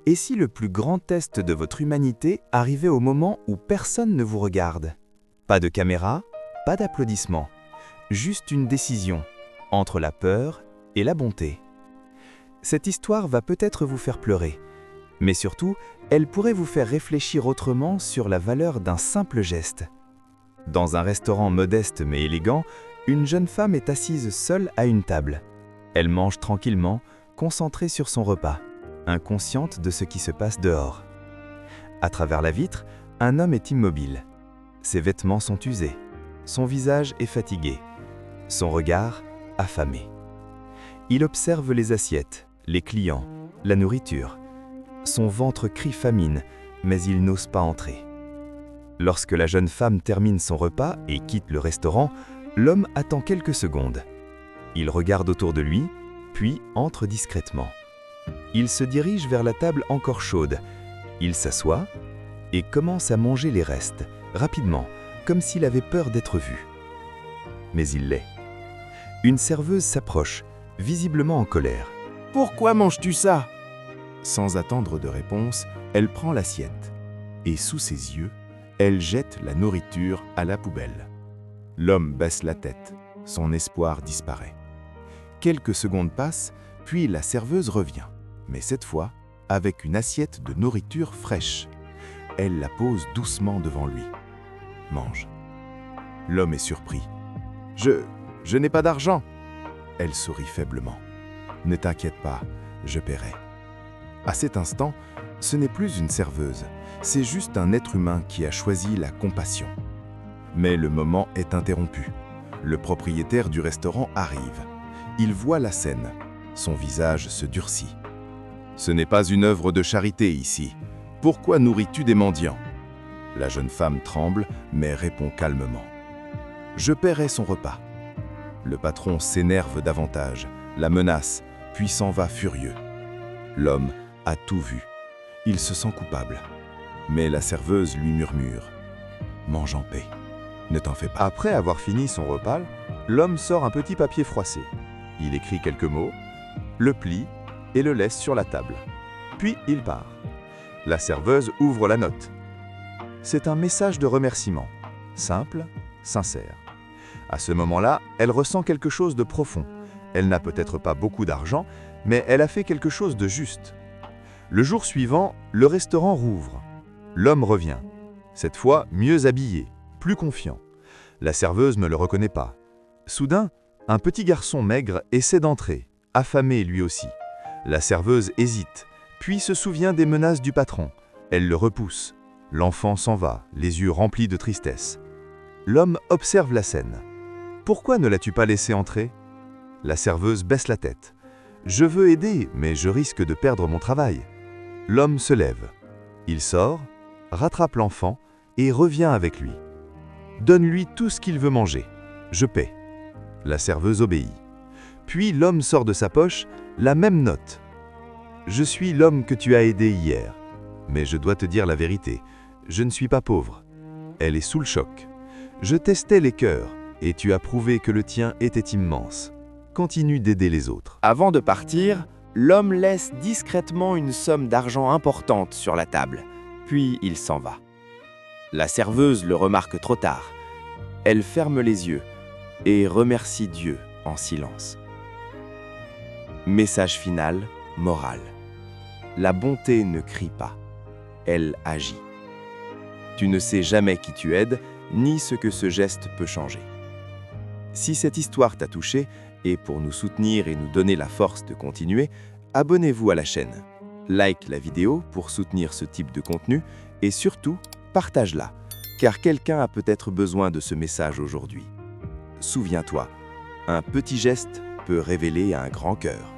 Et si le plus grand test de votre humanité arrivait au moment où personne ne vous regarde? Pas de caméra, pas d'applaudissements, juste une décision entre la peur et la bonté. Cette histoire va peut-être vous faire pleurer, mais surtout, elle pourrait vous faire réfléchir autrement sur la valeur d'un simple geste. Dans un restaurant modeste mais élégant, une jeune femme est assise seule à une table. Elle mange tranquillement, concentrée sur son repas, inconsciente de ce qui se passe dehors. À travers la vitre, un homme est immobile. Ses vêtements sont usés, son visage est fatigué, son regard affamé. Il observe les assiettes, les clients, la nourriture. Son ventre crie famine, mais il n'ose pas entrer. Lorsque la jeune femme termine son repas et quitte le restaurant, l'homme attend quelques secondes. Il regarde autour de lui, puis entre discrètement. Il se dirige vers la table encore chaude. Il s'assoit et commence à manger les restes, rapidement, comme s'il avait peur d'être vu. Mais il l'est. Une serveuse s'approche, visiblement en colère. « Pourquoi manges-tu ça ?» Sans attendre de réponse, elle prend l'assiette et sous ses yeux, elle jette la nourriture à la poubelle. L'homme baisse la tête, son espoir disparaît. Quelques secondes passent, puis la serveuse revient, mais cette fois avec une assiette de nourriture fraîche. Elle la pose doucement devant lui. « Mange. » L'homme est surpris. « Je n'ai pas d'argent. » Elle sourit faiblement. « Ne t'inquiète pas, je paierai. » À cet instant, ce n'est plus une serveuse, c'est juste un être humain qui a choisi la compassion. Mais le moment est interrompu. Le propriétaire du restaurant arrive. Il voit la scène. Son visage se durcit. « Ce n'est pas une œuvre de charité ici. Pourquoi nourris-tu des mendiants ?» La jeune femme tremble, mais répond calmement. « Je paierai son repas. » Le patron s'énerve davantage, la menace, puis s'en va furieux. L'homme a tout vu. Il se sent coupable. Mais la serveuse lui murmure « Mange en paix. Ne t'en fais pas. » Après avoir fini son repas, l'homme sort un petit papier froissé. Il écrit quelques mots, le plie et le laisse sur la table. Puis il part. La serveuse ouvre la note. C'est un message de remerciement, simple, sincère. À ce moment-là, elle ressent quelque chose de profond. Elle n'a peut-être pas beaucoup d'argent, mais elle a fait quelque chose de juste. Le jour suivant, le restaurant rouvre. L'homme revient. Cette fois, mieux habillé, plus confiant. La serveuse ne le reconnaît pas. Soudain, un petit garçon maigre essaie d'entrer, affamé lui aussi. La serveuse hésite, puis se souvient des menaces du patron. Elle le repousse. L'enfant s'en va, les yeux remplis de tristesse. L'homme observe la scène. « Pourquoi ne l'as-tu pas laissé entrer ?» La serveuse baisse la tête. « Je veux aider, mais je risque de perdre mon travail. » L'homme se lève. Il sort, rattrape l'enfant et revient avec lui. « Donne-lui tout ce qu'il veut manger. Je paie. » La serveuse obéit. Puis l'homme sort de sa poche la même note. « Je suis l'homme que tu as aidé hier. Mais je dois te dire la vérité, je ne suis pas pauvre. » Elle est sous le choc. « Je testais les cœurs et tu as prouvé que le tien était immense. Continue d'aider les autres. » Avant de partir, l'homme laisse discrètement une somme d'argent importante sur la table, puis il s'en va. La serveuse le remarque trop tard. Elle ferme les yeux et remercie Dieu en silence. Message final, morale. La bonté ne crie pas, elle agit. Tu ne sais jamais qui tu aides, ni ce que ce geste peut changer. Si cette histoire t'a touché, et pour nous soutenir et nous donner la force de continuer, abonnez-vous à la chaîne. Like la vidéo pour soutenir ce type de contenu et surtout, partage-la, car quelqu'un a peut-être besoin de ce message aujourd'hui. Souviens-toi, un petit geste peut révéler un grand cœur.